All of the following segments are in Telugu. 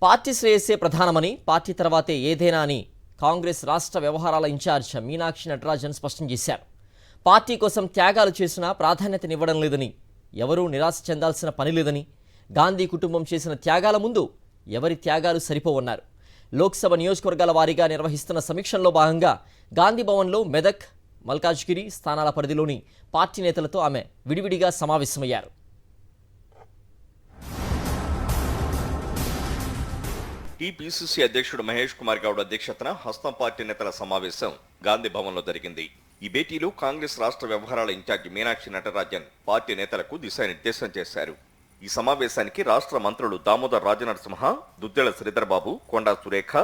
పార్టీ శ్రేయస్సే ప్రధానమని, పార్టీ తర్వాతే ఏదైనా అని కాంగ్రెస్ రాష్ట్ర వ్యవహారాల ఇన్ఛార్జ్ మీనాక్షి నటరాజన్ స్పష్టం చేశారు. పార్టీ కోసం త్యాగాలు చేసినా ప్రాధాన్యతనివ్వడం లేదని, ఎవరూ నిరాశ చెందాల్సిన పని లేదని, గాంధీ కుటుంబం చేసిన త్యాగాల ముందు ఎవరి త్యాగాలు సరిపోవన్నారు. లోక్సభ నియోజకవర్గాల వారీగా నిర్వహిస్తున్న సమీక్షల్లో భాగంగా గాంధీ భవన్లో మెదక్, మల్కాజ్గిరి స్థానాల పరిధిలోని పార్టీ నేతలతో ఆమె విడివిడిగా సమావేశమయ్యారు. టీపీసీసీ అధ్యక్షుడు మహేష్ కుమార్ గౌడ్ అధ్యక్షతన హస్తం పార్టీ నేతల సమావేశం గాంధీ భవన్లో జరిగింది. ఈ భేటీలో కాంగ్రెస్ రాష్ట్ర వ్యవహారాల ఇన్ఛార్జి మీనాక్షి నటరాజన్ పార్టీ నేతలకు దిశానిర్దేశం చేశారు. ఈ సమావేశానికి రాష్ట్ర మంత్రులు దామోదర్ రాజనరసింహ, దుద్దెల శ్రీధర్బాబు, కొండా సురేఖ,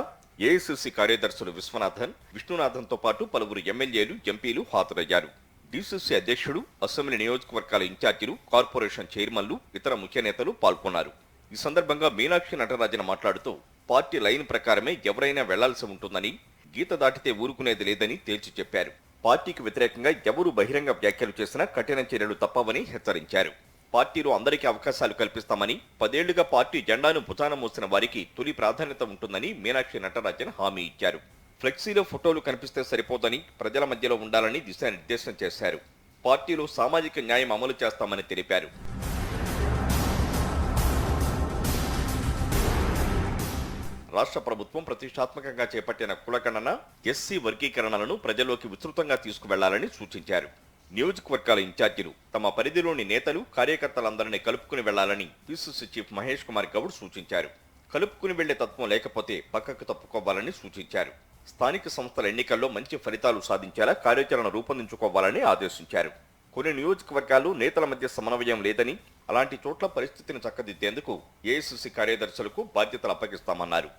ఏఐసీసీ కార్యదర్శులు విశ్వనాథన్, విష్ణునాథన్తో పాటు పలువురు ఎమ్మెల్యేలు, ఎంపీలు హాజరయ్యారు. డీసీసీ అధ్యక్షుడు, అసెంబ్లీ నియోజకవర్గాల ఇన్ఛార్జీలు, కార్పొరేషన్ చైర్మన్లు, ఇతర ముఖ్య నేతలు పాల్గొన్నారు. ఈ సందర్భంగా మీనాక్షి నటరాజన్ మాట్లాడుతూ పార్టీ లైన్ ప్రకారమే ఎవరైనా వెళ్లాల్సి ఉంటుందని, గీత దాటితే ఊరుకునేది లేదని తేల్చి చెప్పారు. పార్టీకి వ్యతిరేకంగా ఎవరు బహిరంగ వ్యాఖ్యలు చేసినా కఠిన చర్యలు తప్పవని హెచ్చరించారు. పార్టీలో అందరికీ అవకాశాలు కల్పిస్తామని, 10 ఏళ్లుగా పార్టీ జెండాను భుజాన మోసిన వారికి తొలి ప్రాధాన్యత ఉంటుందని మీనాక్షి నటరాజన్ హామీ ఇచ్చారు. ఫ్లెక్సీలో ఫోటోలు కనిపిస్తే సరిపోదని, ప్రజల మధ్యలో ఉండాలని దిశానిర్దేశం చేశారు. పార్టీలో సామాజిక న్యాయం అమలు చేస్తామని తెలిపారు. రాష్ట్ర ప్రభుత్వం ప్రతిష్టాత్మకంగా చేపట్టిన కులగణన, ఎస్సీ వర్గీకరణలను ప్రజల్లోకి విస్తృతంగా తీసుకువెళ్లాలని సూచించారు. నియోజకవర్గాల ఇన్ఛార్జీలు తమ పరిధిలోని నేతలు, కార్యకర్తలందరినీ కలుపుకుని వెళ్లాలని పీసీసీ చీఫ్ మహేష్ కుమార్ గౌడ్ సూచించారు. కలుపుకుని వెళ్లే తత్వం లేకపోతే పక్కకు తప్పుకోవాలని సూచించారు. స్థానిక సంస్థల ఎన్నికల్లో మంచి ఫలితాలు సాధించేలా కార్యాచరణ రూపొందించుకోవాలని ఆదేశించారు. కొన్ని నియోజకవర్గాలు నేతల మధ్య సమన్వయం లేదని, అలాంటి చోట్ల పరిస్థితిని చక్కదిద్దేందుకు ఏఐసీసీ కార్యదర్శులకు బాధ్యతలు అప్పగిస్తామన్నారు.